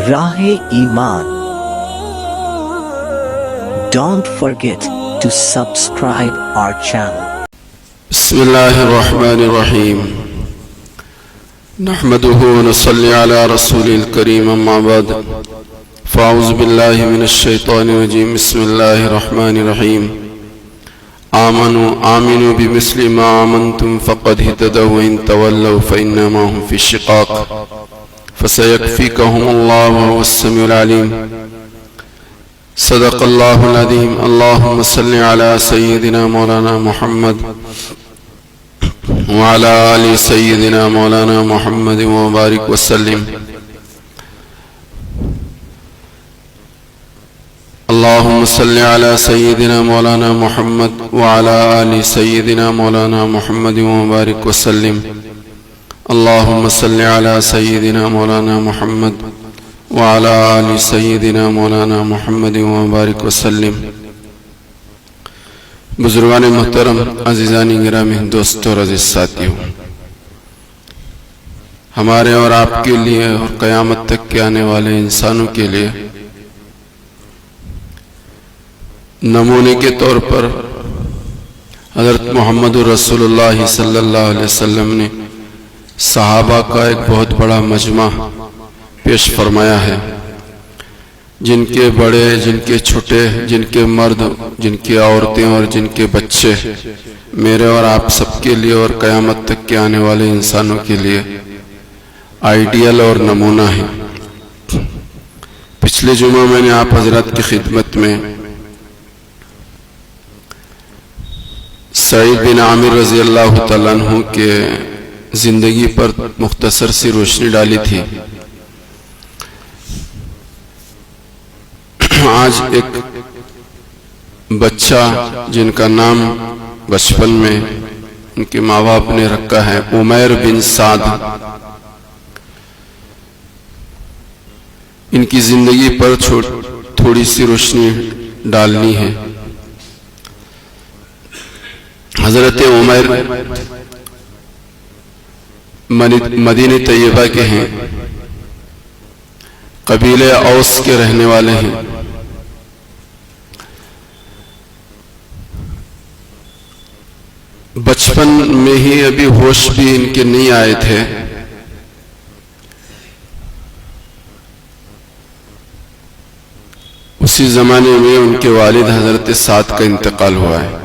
راہ ایمان. Don't forget to subscribe our channel. بسم الله الرحمن الرحيم. نحمده ونصلي على رسوله الكريم أما بعد فأعوذ بالله من الشيطان الرجيم. بسم الله الرحمن الرحيم. آمنوا بمثل ما آمنتم فقد اهتدوا وإن تولوا فإنما هم في شقاق فسيكفيكهم الله وهو السميع العليم. صدق الله العظيم. اللهم صل على سيدنا مولانا محمد وعلى آل سيدنا مولانا محمد وبارك وسلم. اللهم صل على سيدنا مولانا محمد وعلى آل سيدنا مولانا محمد وبارك وسلم. اللهم صل على سيدنا مولانا محمد وعلى آل سيدنا مولانا محمد وبارك وسلم. بزرگان محترم، عزیزان گرامی، دوستوں اور عزیز ساتھیوں، ہمارے اور آپ کے لیے اور قیامت تک کے آنے والے انسانوں کے لیے نمونے کے طور پر حضرت محمد رسول اللہ صلی اللہ علیہ وسلم نے صحابہ کا ایک بہت بڑا مجمع پیش فرمایا ہے، جن کے بڑے، جن کے چھوٹے، جن کے مرد، جن کی عورتیں اور جن کے بچے میرے اور آپ سب کے لیے اور قیامت تک کے آنے والے انسانوں کے لیے آئیڈیل اور نمونہ ہے. پچھلے جمعہ میں نے آپ حضرات کی خدمت میں سعید بن عامر رضی اللہ تعالیٰ عنہ کے زندگی پر مختصر سی روشنی ڈالی تھی. آج ایک بچہ جن کا نام بچپن میں ان کے ماں باپ نے رکھا ہے عمیر بن سعد، ان کی زندگی پر تھوڑی سی روشنی ڈالنی ہے. حضرت عمیر مدینہ طیبہ کے ہیں، قبیلہ اوس کے رہنے والے ہیں. بچپن میں ہی ابھی ہوش بھی ان کے نہیں آئے تھے، اسی زمانے میں ان کے والد حضرت سعد کا انتقال ہوا ہے.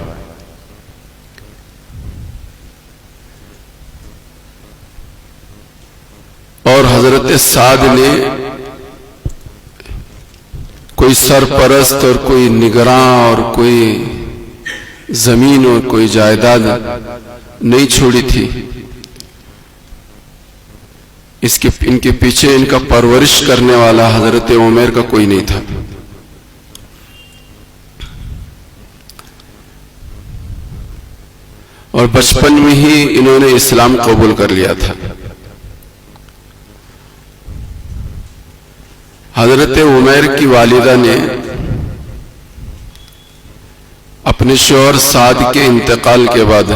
اور حضرت سعد نے کوئی سرپرست اور کوئی نگراں اور کوئی زمین اور کوئی جائیداد نہیں چھوڑی تھی. ان کے پیچھے ان کا پرورش کرنے والا حضرت عمیر کا کوئی نہیں تھا. اور بچپن میں ہی انہوں نے اسلام قبول کر لیا تھا. حضرت عمیر کی والدہ نے اپنے شوہر سعد کے انتقال کے بعد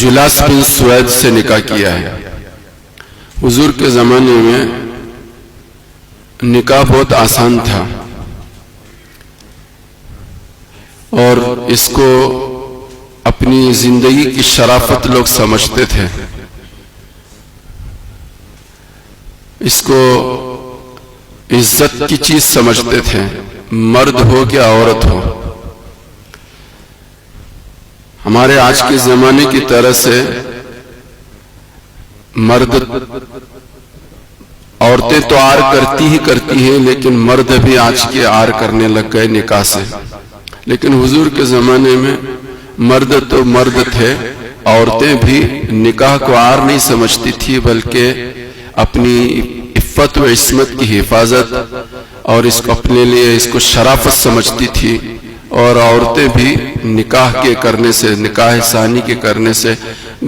جلاس بن سوید سے نکاح کیا ہے. حضور کے زمانے میں نکاح بہت آسان تھا اور اس کو اپنی زندگی کی شرافت لوگ سمجھتے تھے. اس کو عزت کی چیز سمجھتے تھے، مرد ہو کہ عورت ہو. ہمارے آج کے زمانے کی طرح سے مرد، عورتیں تو آر کرتی ہیں لیکن مرد بھی آج کے آر کرنے لگ گئے نکاح سے. لیکن حضور کے زمانے میں مرد تو مرد تھے، عورتیں بھی نکاح کو آر نہیں سمجھتی تھی بلکہ اپنی عفت و عصمت کی حفاظت اور اس کو اپنے لیے اس کو شرافت سمجھتی تھی. اور عورتیں بھی نکاح کے کرنے سے، نکاح ثانی کے کرنے سے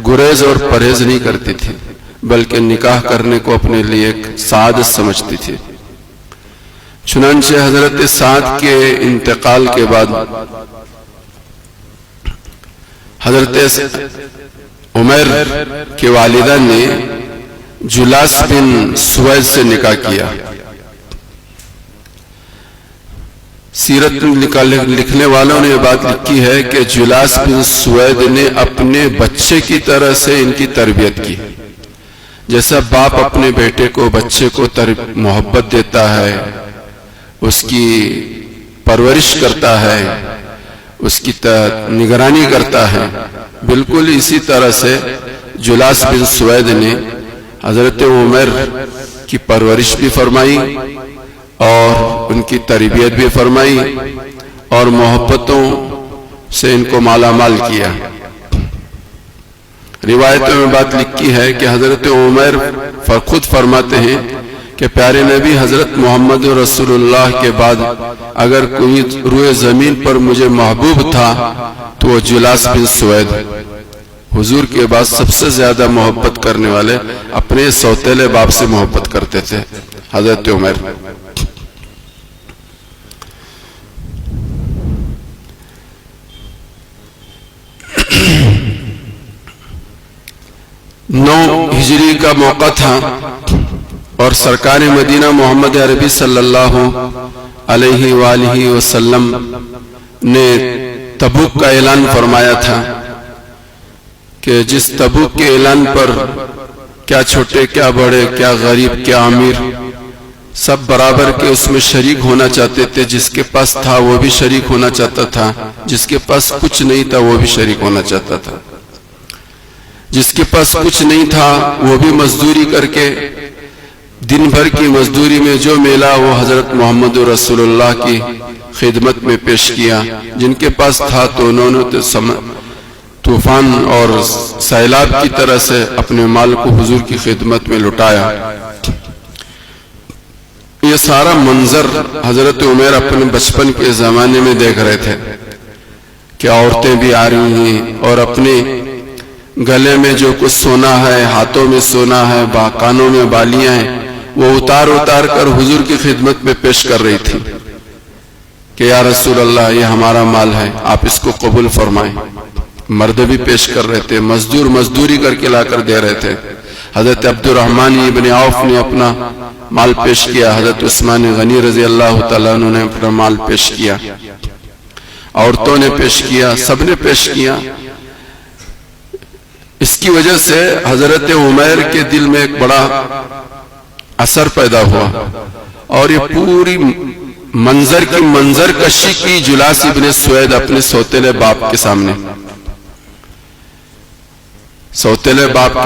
گریز اور پرہیز نہیں کرتی تھی بلکہ نکاح کرنے کو اپنے لیے ایک سعادت سمجھتی تھی. چنانچہ حضرت سعد کے انتقال کے بعد حضرت عمیر کی والدہ نے جلاس بن سوید سے نکاح کیا. سیرت لکھنے والوں نے یہ بات لکھی ہے کہ جلاس بن سوید نے اپنے بچے کی طرح سے ان کی تربیت کی. جیسا باپ اپنے بیٹے کو بچے کو محبت دیتا ہے، اس کی پرورش کرتا ہے، اس کی نگرانی کرتا ہے، بالکل اسی طرح سے جلاس بن سوید نے حضرت عمر کی پرورش بھی فرمائی اور ان کی تربیت بھی فرمائی اور محبتوں سے ان کو مالا مال کیا. روایتوں میں بات لکھی ہے کہ حضرت عمر خود فرماتے ہیں کہ پیارے نبی حضرت محمد رسول اللہ کے بعد اگر کوئی روئے زمین پر مجھے محبوب تھا تو وہ جلاس بن سوید. حضور کے بعد سب سے زیادہ محبت کرنے والے اپنے سوتیلے باپ سے محبت کرتے تھے حضرت عمر. 9 ہجری کا موقع تھا اور سرکار مدینہ محمد عربی صلی اللہ علیہ وآلہ وسلم نے تبوک کا اعلان فرمایا تھا کہ جس تبوک کے اعلان پر کیا چھوٹے کیا بڑے کیا غریب کیا امیر سب برابر کے اس میں شریک ہونا چاہتے تھے. جس کے پاس تھا وہ بھی شریک ہونا چاہتا تھا، جس کے پاس کچھ نہیں تھا وہ بھی شریک ہونا چاہتا تھا. جس کے پاس کچھ نہیں تھا وہ بھی مزدوری کر کے دن بھر کی مزدوری میں جو ملا وہ حضرت محمد رسول اللہ کی خدمت میں پیش کیا. جن کے پاس تھا تو انہوں نے طوفان اور سیلاب کی طرح سے اپنے مال کو حضور کی خدمت میں لٹایا. یہ سارا منظر حضرت عمر اپنے بچپن کے زمانے میں دیکھ رہے تھے کہ عورتیں بھی آ رہی ہیں اور اپنے گلے میں جو کچھ سونا ہے، ہاتھوں میں سونا ہے، کانوں میں بالیاں ہیں، وہ اتار اتار کر حضور کی خدمت میں پیش کر رہی تھی کہ یا رسول اللہ یہ ہمارا مال ہے، آپ اس کو قبول فرمائیں. مرد بھی پیش کر رہے تھے، مزدور مزدوری کر کے لا کر دے رہے تھے. حضرت عبد الرحمن ابن عوف نے اپنا مال پیش کیا، حضرت عثمان غنی رضی اللہ تعالیٰ عنہ نے اپنا مال پیش کیا، عورتوں نے پیش کیا، سب نے پیش کیا. اس کی وجہ سے حضرت عمر کے دل میں ایک بڑا اثر پیدا ہوا اور یہ پوری منظر کشی کی جلاس ابن سوید اپنے سوتیلے باپ کے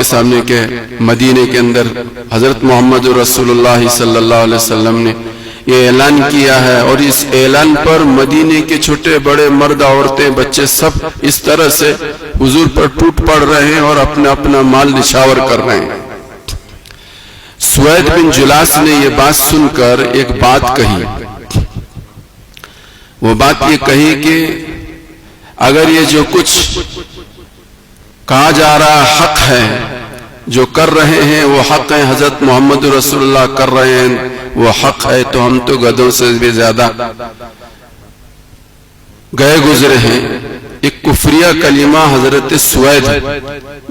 سامنے کے مدینے کے اندر حضرت محمد رسول اللہ صلی اللہ علیہ وسلم نے یہ اعلان کیا ہے اور اس اعلان پر مدینے کے چھوٹے بڑے مرد عورتیں بچے سب اس طرح سے حضور پر ٹوٹ پڑ رہے ہیں اور اپنا اپنا مال نشاور کر رہے ہیں. سوید بن جلاس نے یہ بات سن کر ایک بات کہی. وہ بات یہ کہی کہ اگر یہ جو کچھ کہا جا رہا حق ہے، جو کر رہے ہیں وہ حق ہے، حضرت محمد رسول اللہ کر رہے ہیں وہ حق ہے، تو ہم تو گدھوں سے بھی زیادہ گئے گزرے ہیں. ایک کفریہ کلمہ حضرت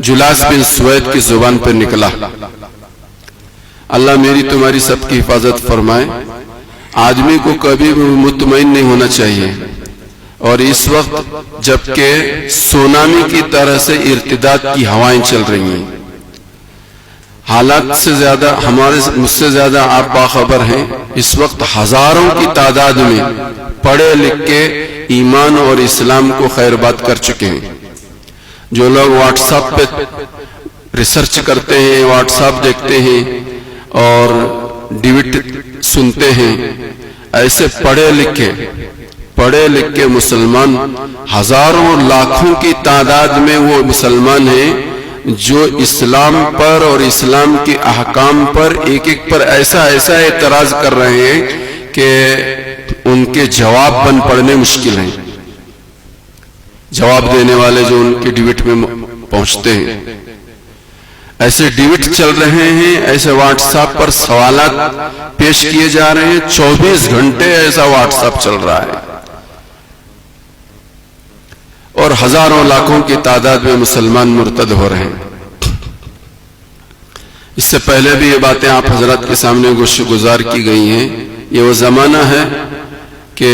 جلاس بن سوید کی زبان پر نکلا. اللہ میری تمہاری سب کی حفاظت فرمائے. آدمی کو کبھی بھی مطمئن نہیں ہونا چاہیے، اور اس وقت جبکہ سونامی کی طرح سے ارتداد کی ہوائیں چل رہی ہیں، حالات سے زیادہ مجھ سے زیادہ آپ باخبر ہیں. اس وقت ہزاروں کی تعداد میں پڑھے لکھ کے ایمان اور اسلام کو خیر بات کر چکے ہیں. جو لوگ واٹس ایپ پہ ریسرچ کرتے ہیں، واٹس ایپ دیکھتے ہیں اور ڈیوٹ سنتے ہیں، ایسے پڑھے لکھ کے مسلمان ہزاروں لاکھوں کی تعداد میں وہ مسلمان ہیں جو اسلام پر اور اسلام کے احکام پر ایک پر ایسا اعتراض کر رہے ہیں کہ ان کے جواب بن پڑنے مشکل ہیں. جواب دینے والے جو ان کے ڈیوٹ میں پہنچتے ہیں، ایسے ڈیوٹ چل رہے ہیں، ایسے واٹس ایپ پر سوالات پیش کیے جا رہے ہیں. 24 گھنٹے ایسا واٹس ایپ چل رہا ہے. اور ہزاروں لاکھوں کی تعداد میں مسلمان مرتد ہو رہے ہیں۔ اس سے پہلے بھی یہ باتیں آپ حضرات کے سامنے گزار کی گئی ہیں۔ یہ وہ زمانہ ہے کہ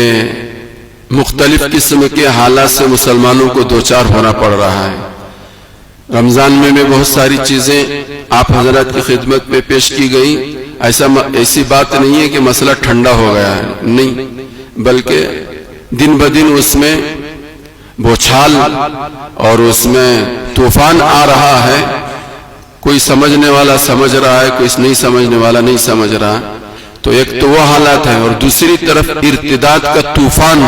مختلف قسم کے حالات سے مسلمانوں کو دوچار ہونا پڑ رہا ہے۔ رمضان میں بھی بہت ساری چیزیں آپ حضرات کی خدمت میں پیش کی گئی۔ ایسی بات نہیں ہے کہ مسئلہ ٹھنڈا ہو گیا ہے، نہیں، بلکہ دن بدن اس میں بوچھال اور اس میں طوفان آ رہا ہے۔ کوئی سمجھنے والا سمجھ رہا ہے، کوئی نہیں سمجھنے والا نہیں سمجھ رہا۔ تو ایک تو وہ حالات ہیں، اور دوسری طرف ارتداد کا طوفان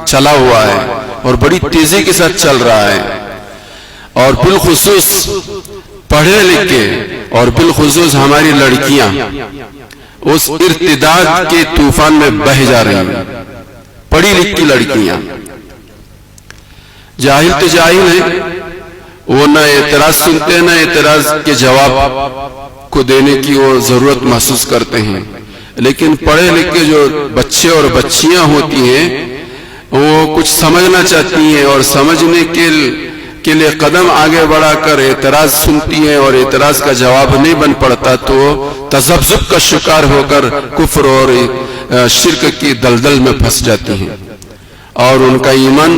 چلا ہوا ہے اور بڑی تیزی کے ساتھ چل رہا ہے، اور بالخصوص پڑھے لکھے اور بالخصوص ہماری لڑکیاں اس ارتداد کے طوفان میں بہہ جا رہی ہیں۔ پڑھی لکھی لڑکیاں، جاہل تو جاہل ہیں، وہ نہ اعتراض سنتے ہیں، نہ اعتراض کے جواب کو دینے کی وہ ضرورت محسوس کرتے ہیں، لیکن پڑھے لکھے جو بچے اور بچیاں ہوتی ہیں وہ کچھ سمجھنا چاہتی ہیں، اور سمجھنے کے لیے قدم آگے بڑھا کر اعتراض سنتی ہیں اور اعتراض کا جواب نہیں بن پڑتا تو تذبذب کا شکار ہو کر کفر اور شرک کی دلدل میں پھنس جاتی ہیں، اور ان کا ایمان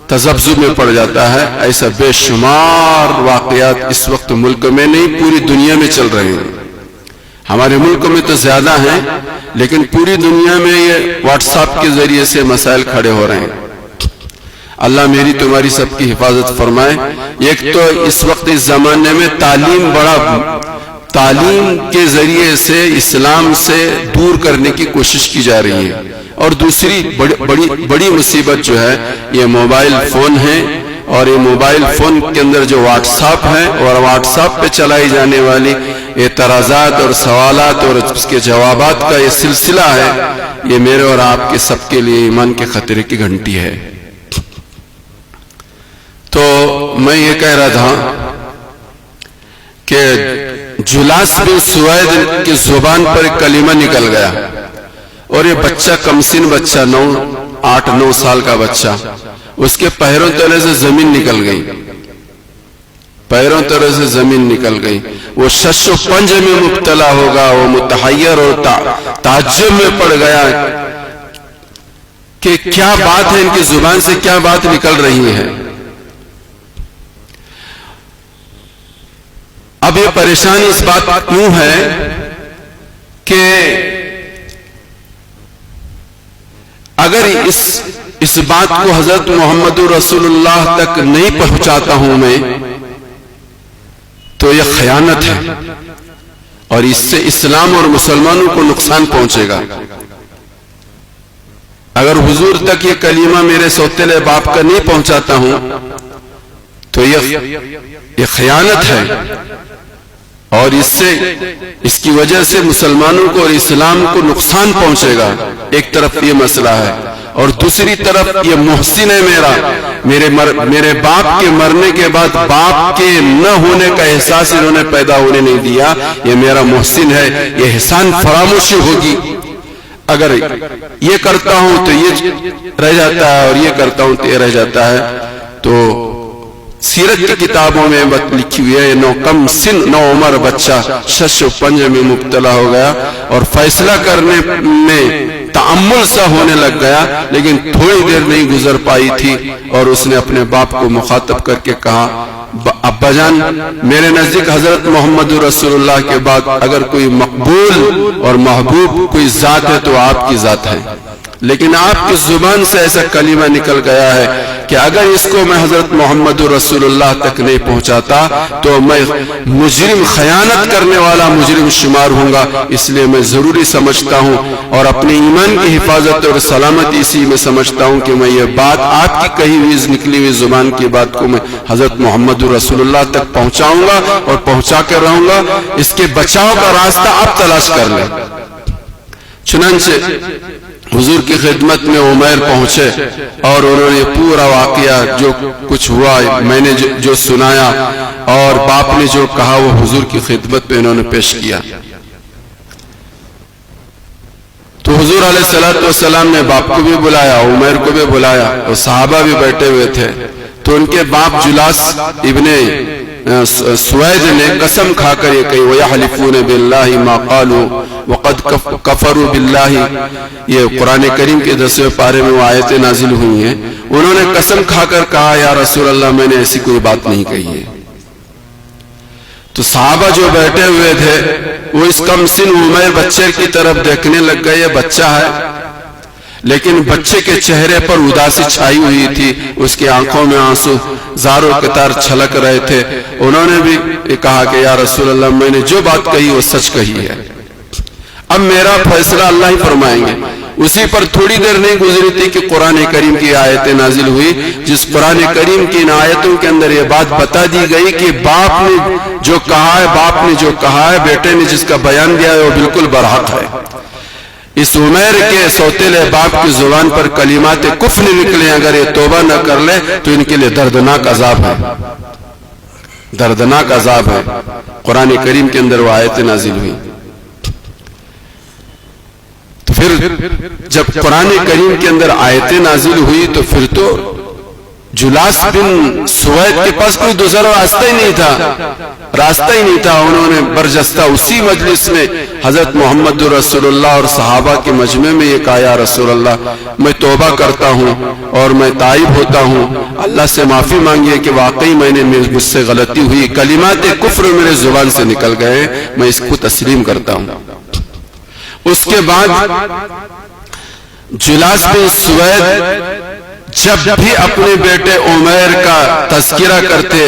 تذبذب میں پڑ جاتا ہے۔ ایسا بے شمار واقعات اس وقت ملک میں نہیں، پوری دنیا میں چل رہے ہیں۔ ہمارے ملک میں تو زیادہ ہیں، لیکن پوری دنیا میں یہ واٹس ایپ کے ذریعے سے مسائل کھڑے ہو رہے ہیں۔ اللہ میری تمہاری سب کی حفاظت فرمائے۔ ایک تو اس وقت اس زمانے میں تعلیم کے ذریعے سے اسلام سے دور کرنے کی کوشش کی جا رہی ہے، اور دوسری بڑی مصیبت جو ہے یہ موبائل فون ہے، اور یہ موبائل فون کے اندر جو واٹس ایپ ہے اور واٹس ایپ پہ چلائی جانے والی اعتراضات اور سوالات اور اس کے جوابات کا یہ سلسلہ ہے، یہ میرے اور آپ کے سب کے لیے ایمان کے خطرے کی گھنٹی ہے۔ تو میں یہ کہہ رہا تھا کہ جلاس بن سوید کی زبان پر ایک کلمہ نکل گیا، اور یہ بچہ کمسن بچہ 8-9 سال کا بچہ، اس کے پیروں تلے سے زمین نکل گئی، پیروں تلے سے زمین نکل گئی۔ وہ شش و پنج میں مبتلا ہوگا، وہ متحیر اور تعجب میں پڑ گیا کہ کیا بات ہے، ان کی زبان سے کیا بات نکل رہی ہے۔ اب یہ پریشانی اس بات کیوں ہے کہ اگر اس بات کو حضرت محمد رسول اللہ تک نہیں پہنچاتا ہوں میں تو یہ خیانت ہے، اور اس سے اسلام اور مسلمانوں کو نقصان پہنچے گا۔ اگر حضور تک یہ کلمہ میرے سوتیلے باپ کا نہیں پہنچاتا ہوں تو یہ خیانت ہے، اور اس کی وجہ سے مسلمانوں کو اور اسلام کو نقصان پہنچے گا۔ ایک طرف یہ مسئلہ ہے، اور دوسری طرف یہ محسن ہے میرے باپ کے مرنے کے بعد باپ کے نہ ہونے کا احساس انہوں نے پیدا ہونے نہیں دیا، یہ میرا محسن ہے، یہ احسان فراموشی ہوگی۔ اگر یہ کرتا ہوں تو یہ رہ جاتا ہے، اور یہ کرتا ہوں تو یہ رہ جاتا ہے۔ تو سیرت کی کتابوں میں لکھی ہوئی ہے، 9 عمر بچہ شش و پنج میں مبتلا ہو گیا، اور فیصلہ کرنے میں تأمل سا ہونے لگ گیا، لیکن تھوڑی دیر نہیں گزر پائی تھی، اور اس نے اپنے باپ کو مخاطب کر کے کہا، ابا جان، میرے نزدیک حضرت محمد رسول اللہ کے بعد اگر کوئی مقبول اور محبوب کوئی ذات ہے تو آپ کی ذات ہے، لیکن آپ کی زبان سے ایسا کلمہ نکل گیا ہے کہ اگر اس کو میں حضرت محمد رسول اللہ تک نہیں پہنچاتا تو میں مجرم، خیانت کرنے والا مجرم شمار ہوں گا۔ اس لیے میں ضروری سمجھتا ہوں، اور اپنے ایمان کی حفاظت اور سلامتی اسی میں سمجھتا ہوں کہ میں یہ بات آپ کی کہی ہوئی نکلی ہوئی زبان کی بات کو میں حضرت محمد رسول اللہ تک پہنچاؤں گا اور پہنچا کے رہوں گا۔ اس کے بچاؤ کا راستہ آپ تلاش کر لیں۔ چنانچہ حضور کی خدمت میں عمیر پہنچے، اور انہوں نے پورا واقعہ جو کچھ ہوا میں نے جو سنایا اور باپ نے جو کہا وہ حضور کی خدمت میں انہوں نے پیش کیا۔ تو حضور علیہ الصلوۃ والسلام نے باپ کو بھی بلایا، عمیر کو بھی بلایا، اور صحابہ بھی بیٹھے ہوئے تھے، تو ان کے باپ جلاس ابن سوید نے قسم کھا کر یہ کہی وَيَحْلِفُونَ بِاللَّهِ مَا قَالُوا وَقَدْ كَفَرُوا بِاللَّهِ، یہ قرآن کریم کے 10ویں پارے میں وہ آیتیں نازل ہوئی ہیں. انہوں نے قسم کھا کر کہا یا رسول اللہ میں نے ایسی کوئی بات نہیں کہی ہے. تو صحابہ جو بیٹھے ہوئے تھے وہ اس کم سن عمیر بچے کی طرف دیکھنے لگ گئے. یہ بچہ ہے لیکن بچے کے چہرے پر اداسی چھائی ہوئی تھی، اس کی آنکھوں میں آنسو زاروں کے طرح چھلک رہے تھے. انہوں نے بھی کہا کہ یا رسول اللہ میں نے جو بات کہی وہ سچ کہی ہے، اب میرا فیصلہ اللہ ہی فرمائیں گے. اسی پر تھوڑی دیر نہیں گزری تھی کہ قرآن کریم کی آیتیں نازل ہوئی، جس قرآن کریم کی ان آیتوں کے اندر یہ بات بتا دی گئی کہ باپ نے جو کہا ہے بیٹے نے جس کا بیان دیا ہے وہ بالکل برحق ہے. اس عمیر کے سوتیلے باپ کی زبان پر کلمات کفر نکلے، اگر یہ توبہ نہ کر لے تو ان کے لیے دردناک عذاب ہے، دردناک عذاب ہے. قرآن کریم کے اندر وہ آیتیں نازل ہوئی. تو پھر جب قرآن کریم کے اندر آیتیں نازل ہوئی تو پھر تو جلاس بن سوید کے پاس کوئی دوسرا راستہ ہی نہیں تھا. انہوں نے برجستہ اسی مجلس میں حضرت محمد رسول اللہ اور صحابہ کے مجمع میں یہ کہا یا رسول اللہ میں توبہ کرتا ہوں اور میں تائب ہوتا ہوں، اللہ سے معافی مانگیے کہ واقعی مجھ سے غلطی ہوئی، کلمات کفر میرے زبان سے نکل گئے، میں اس کو تسلیم کرتا ہوں. اس کے بعد جلاس بن سوید جب بھی اپنے بیٹے عمیر کا تذکرہ کرتے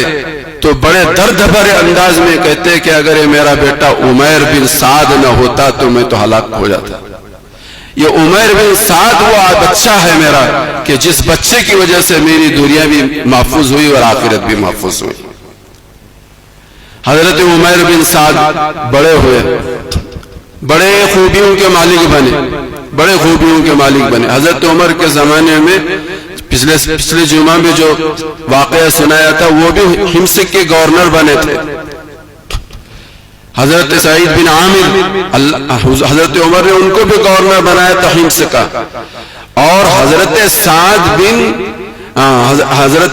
تو بڑے درد بھرے انداز میں کہتے کہ اگر یہ میرا بیٹا عمیر بن سعد نہ ہوتا تو میں تو ہلاک ہو جاتا. یہ عمیر بن سعد وہ بچہ ہے میرا کہ جس بچے کی وجہ سے میری دنیا بھی محفوظ ہوئی اور آخرت بھی محفوظ ہوئی. حضرت عمیر بن سعد بڑے ہوئے، بڑے خوبیوں کے مالک بنے. حضرت عمر کے زمانے میں پچھلے جمعہ میں جو واقعہ سنایا تھا وہ بھی ہمسک کے گورنر بنے تھے. حضرت سعید بن عامر حضرت عمر نے ان کو بھی گورنر بنایا تھا ہمسک کا، اور حضرت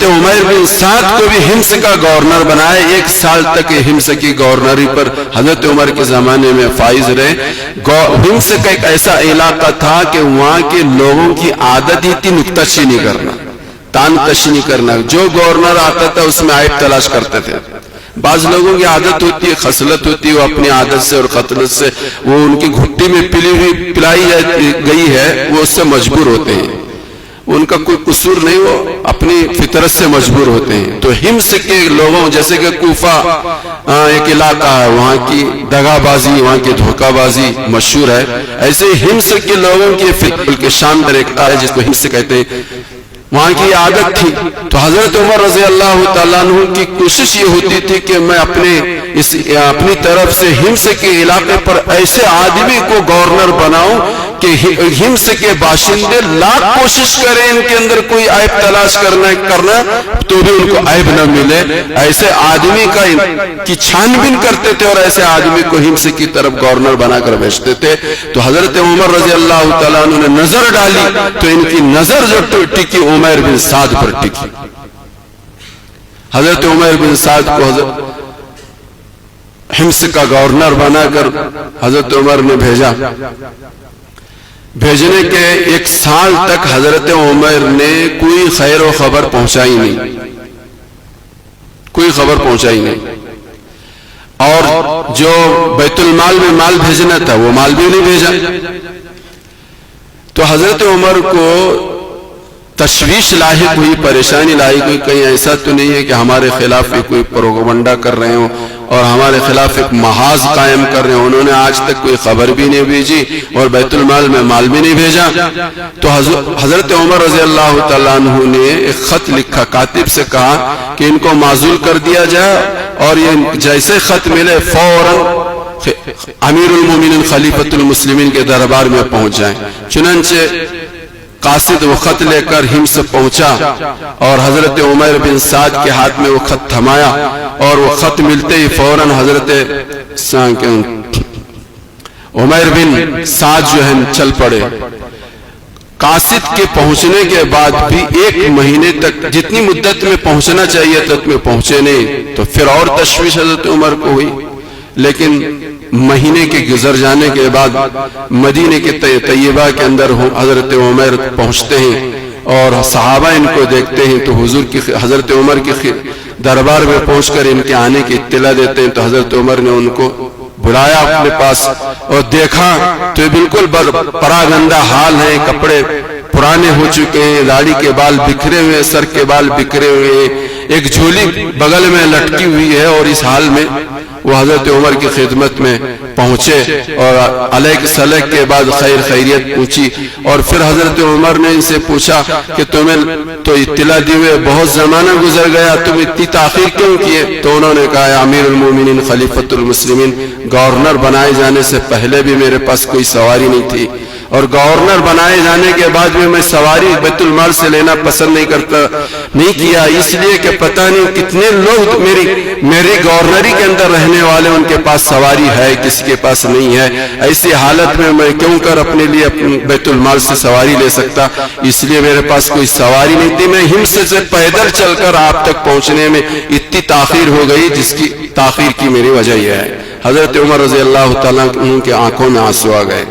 عمیر بن سعد کو بھی ہمس کا گورنر بنایا. 1 سال تک ہمس کی گورنری پر حضرت عمر کے زمانے میں فائز رہے. ہمس کا ایک ایسا علاقہ تھا کہ وہاں کے لوگوں کی عادت ہی تھی نکتہ چینی کرنا، تان تشنی کرنا. جو گورنر آتا تھا اس میں عیب تلاش کرتے تھے. بعض لوگوں کی عادت ہوتی ہے، خصلت ہوتی ہے، وہ اپنی عادت سے اور خصلت سے وہ ان کی گھٹی میں پلائی گئی ہے، وہ اس سے مجبور ہوتے ہیں. ان کا کوئی قصور نہیں، وہ اپنی فطرت سے مجبور ہوتے ہیں. تو ہمس کے لوگوں جیسے کہ کوفہ ایک علاقہ ہے، وہاں کی دغا بازی، وہاں کی دھوکہ بازی مشہور ہے. ایسے ہی ہمس کے لوگوں کی فطرت کے شان پر ایک ہے جس کو ہمس کہتے ہیں، وہاں کی عادت تھی. تو حضرت عمر رضی اللہ تعالیٰ عنہ کی کوشش یہ ہوتی تھی کہ میں اپنی طرف سے ہمس کے علاقے پر ایسے آدمی کو گورنر بناؤں کہ ہمس کے باشندے لاکھ کوشش کریں ان کے اندر کوئی عیب تلاش کرنا تو بھی ان کو عیب نہ ملے. ایسے آدمی کی چھان بین کرتے تھے اور ایسے آدمی کو ہمس کی طرف گورنر بنا کر بھیجتے تھے. تو حضرت عمر رضی اللہ تعالیٰ عنہ نے نظر ڈالی تو ان کی نظر جو ٹکی عمیر بن سعد پر ٹکی. حضرت عمیر بن سعد کو ہمس کا گورنر بنا کر حضرت عمر نے بھیجا. بھیجنے کے 1 سال تک حضرت عمر نے کوئی خیر و خبر پہنچائی نہیں، اور جو بیت المال میں مال بھیجنا تھا وہ مال بھی نہیں بھیجا. تو حضرت عمر کو تشویش لاحق ہوئی، پریشانی لاحق ہوئی. کہیں ایسا تو نہیں ہے کہ ہمارے خلاف کوئی پروپیگنڈا کر رہے ہوں اور ہمارے خلاف ایک محاذ قائم کر رہے ہیں. انہوں نے آج تک کوئی خبر بھی نہیں بھیجی اور بیت المال میں مال بھی نہیں بھیجا. تو حضرت عمر رضی اللہ تعالیٰ عنہ نے ایک خط لکھا، کاتب سے کہا کہ ان کو معزول کر دیا جائے اور یہ جیسے خط ملے فوراً امیر المومنین خلیفۃ المسلمین کے دربار میں پہنچ جائیں. چنانچہ قاصد وہ خط لے کر ہمس پہنچا اور حضرت عمیر بن سعد کے ہاتھ میں وہ خط تھمایا، اور وہ خط ملتے ہی فوراً حضرت عمیر بن سعد جو ہے چل پڑے. قاصد کے پہنچنے کے بعد بھی 1 مہینے تک جتنی مدت میں پہنچنا چاہیے تک میں پہنچے نہیں، تو پھر اور تشویش حضرت عمر کو ہوئی. لیکن مہینے کے گزر جانے کے بعد مدینے کے طیبہ کے اندر حضرت عمر پہنچتے ہیں اور صحابہ ان کو دیکھتے ہیں تو حضرت عمر کے دربار میں پہنچ کر ان کے آنے کی اطلاع دیتے ہیں. تو حضرت عمر نے ان کو بلایا اپنے پاس اور دیکھا تو بالکل پراگندہ حال ہیں، کپڑے پرانے ہو چکے ہیں، داڑھی کے بال بکھرے ہوئے، سر کے بال بکھرے ہوئے ہیں، ایک جھولی بغل میں لٹکی ہوئی ہے. اور اس حال میں وہ حضرت عمر کی خدمت میں پہنچے اور علیہ السلام کے بعد خیر خیریت پوچھی. اور پھر حضرت عمر نے ان سے پوچھا کہ تمہیں تو اطلاع دی ہوئے بہت زمانہ گزر گیا، تم اتنی تاخیر کیوں کیے؟ تو انہوں نے کہا امیر المومنین خلیفۃ المسلمین، گورنر بنائے جانے سے پہلے بھی میرے پاس کوئی سواری نہیں تھی، اور گورنر بنائے جانے کے بعد بھی میں سواری بیت المال سے لینا پسند نہیں کیا، اس لیے کہ پتہ نہیں کتنے لوگ میری گورنری کے اندر رہنے والے ان کے پاس سواری ہے، کسی کے پاس نہیں ہے. ایسی حالت میں کیوں کر اپنے لیے بیت المال سے سواری لے سکتا، اس لیے میرے پاس کوئی سواری نہیں تھی. میں ہمس سے پیدل چل کر آپ تک پہنچنے میں اتنی تاخیر ہو گئی، جس کی تاخیر کی میری وجہ یہ ہے. حضرت عمر رضی اللہ تعالیٰ عنہ کے آنکھوں میں آنسو آ گئے.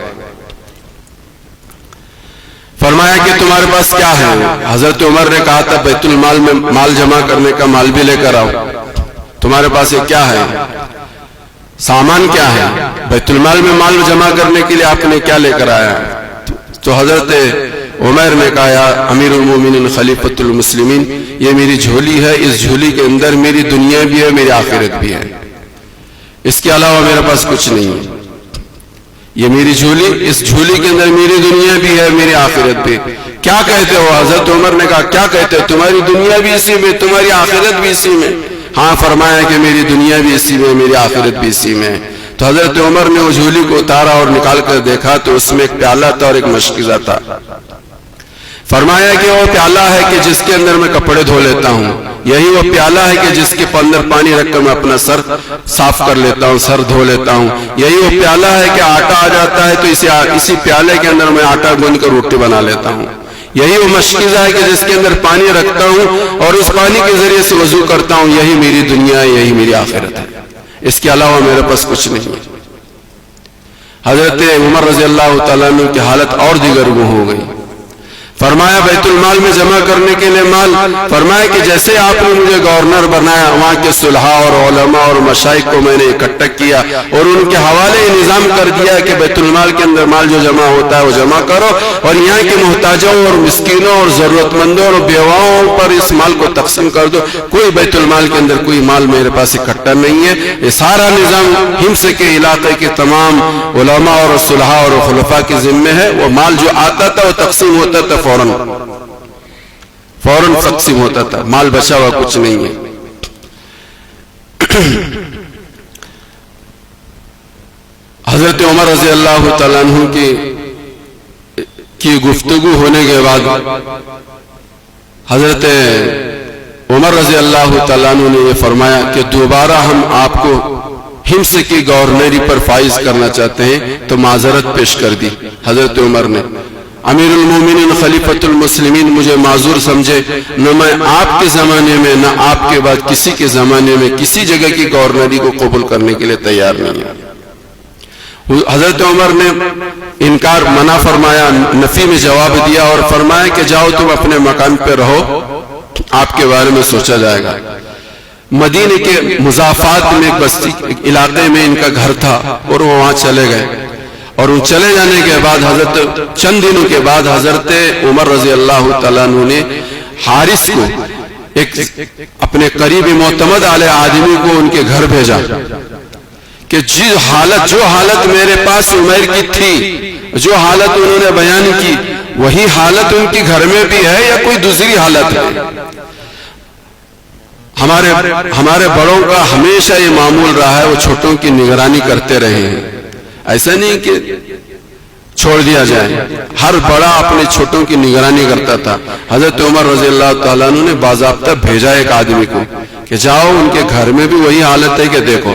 فرمایا کہ تمہارے پاس کیا ہے؟ حضرت عمر نے کہا تھا بیت المال میں مال جمع کرنے کا مال بھی لے کر آؤ. تمہارے پاس یہ کیا ہے؟ سامان کیا ہے؟ بیت المال میں مال جمع کرنے کے لیے آپ نے کیا لے کر آیا؟ تو حضرت عمر نے کہا یا امیر المومنین خلیفۃ المسلمین، یہ میری جھولی ہے، اس جھولی کے اندر میری دنیا بھی ہے، میری آخرت بھی ہے، اس کے علاوہ میرے پاس کچھ نہیں ہے. یہ میری جھولی، اس جھولی کے اندر میری دنیا بھی ہے، میری آخرت بھی. کیا کہتے ہو؟ حضرت عمر نے کہا کیا کہتے ہو؟ تمہاری دنیا بھی اسی میں، تمہاری آخرت بھی اسی میں. ہاں. فرمایا کہ میری دنیا بھی اسی میں، میری آخرت بھی اسی میں. تو حضرت عمر نے وہ جھولی کو اتارا اور نکال کر دیکھا تو اس میں ایک پیالہ تھا اور ایک مشکیزہ تھا. فرمایا کہ وہ پیالہ ہے کہ جس کے اندر میں کپڑے دھو لیتا ہوں، یہی وہ پیالہ ہے کہ جس کے اندر پانی رکھ کر میں اپنا سر صاف کر لیتا ہوں، سر دھو لیتا ہوں. یہی وہ پیالہ ہے کہ آٹا آ جاتا ہے تو اسی پیالے کے اندر میں آٹا گوندھ کر روٹی بنا لیتا ہوں. یہی وہ مشکیزہ ہے کہ جس کے اندر پانی رکھتا ہوں اور اس پانی کے ذریعے سے وضو کرتا ہوں. یہی میری دنیا ہے، یہی میری آخرت ہے، اس کے علاوہ میرے پاس کچھ نہیں ہے. حضرت عمر رضی اللہ تعالیٰ عنہ کی حالت اور دیگر وہ ہو گئی. فرمایا بیت المال میں جمع کرنے کے لیے مال، فرمایا کہ جیسے آپ نے مجھے گورنر بنایا، وہاں کے صلحاء اور علماء اور مشائخ کو میں نے اکٹھا کیا اور ان کے حوالے نظام کر دیا کہ بیت المال کے اندر مال جو جمع ہوتا ہے وہ جمع کرو اور یہاں کے محتاجوں اور مسکینوں اور ضرورت مندوں اور بیواؤں پر اس مال کو تقسیم کر دو. کوئی بیت المال کے اندر کوئی مال میرے پاس اکٹھا نہیں ہے. یہ سارا نظام ہمس کے علاقے کے تمام علماء اور صلحاء اور خلفاء کے ذمے ہے. وہ مال جو آتا تھا وہ تقسیم ہوتا تھا، فوراً تقسیم ہوتا تھا، مال بچا ہوا کچھ نہیں ہے. حضرت عمر رضی اللہ تعالیٰ عنہ کی گفتگو ہونے کے بعد حضرت عمر رضی اللہ تعالیٰ عنہ نے یہ فرمایا کہ دوبارہ ہم آپ کو ہمس کی گورنری پر فائز کرنا چاہتے ہیں. تو معذرت پیش کر دی حضرت عمر نے. امیر المومنین خلیفۃ المسلمین مجھے معذور سمجھے، نہ میں آپ کے زمانے میں نہ آپ کے بعد کسی کے زمانے میں کسی جگہ کی گورنری کو قبول کرنے کے لیے تیار نہیں ہے. حضرت عمر نے انکار منع فرمایا، نفی میں جواب دیا اور فرمایا کہ جاؤ تم اپنے مکان پہ رہو، آپ کے بارے میں سوچا جائے گا. مدینے کے مضافات میں ایک بستی علاقے میں ان کا گھر تھا اور وہ وہاں چلے گئے. اور ان چلے جانے کے بعد چند دنوں کے بعد حضرت عمر رضی اللہ تعالیٰ عنہ نے حارث کو ایک اپنے قریب معتمد علیہ آدمی کو ان کے گھر بھیجا کہ جو حالت میرے پاس عمر کی تھی، جو حالت انہوں نے بیان کی، وہی حالت ان کی گھر میں بھی ہے یا کوئی دوسری حالت ہے. ہمارے بڑوں کا ہمیشہ یہ معمول رہا ہے، وہ چھوٹوں کی نگرانی کرتے رہے ہیں. ایسا نہیں کہ چھوڑ دیا جائے، ہر بڑا اپنے چھوٹوں کی نگرانی کرتا تھا. حضرت عمر رضی اللہ تعالیٰ عنہ نے باضابطہ بھیجا ایک آدمی کو کہ جاؤ ان کے گھر میں بھی وہی حالت ہے کہ دیکھو.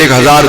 1000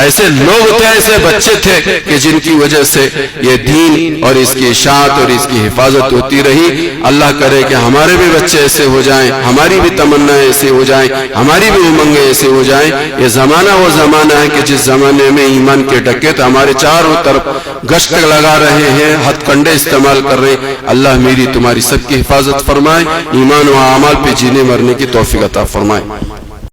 ایسے لوگ تھے, ایسے بچے تھے کہ جن کی وجہ سے یہ دین اور اس کی اشاعت اور اس کی حفاظت ہوتی رہی. اللہ کرے کہ ہمارے بھی بچے ایسے ہو جائیں, ہماری بھی تمنا ایسے ہو جائیں, ہماری بھی امنگیں ایسے ہو جائیں. یہ زمانہ وہ زمانہ ہے کہ جس زمانے میں ایمان کے ڈکیت ہمارے چاروں طرف گشت لگا رہے ہیں, ہتھ کنڈے استعمال کر رہے ہیں. اللہ میری تمہاری سب کی حفاظت فرمائے, ایمان و اعمال پہ جینے مرنے کی توفیق عطا فرمائے.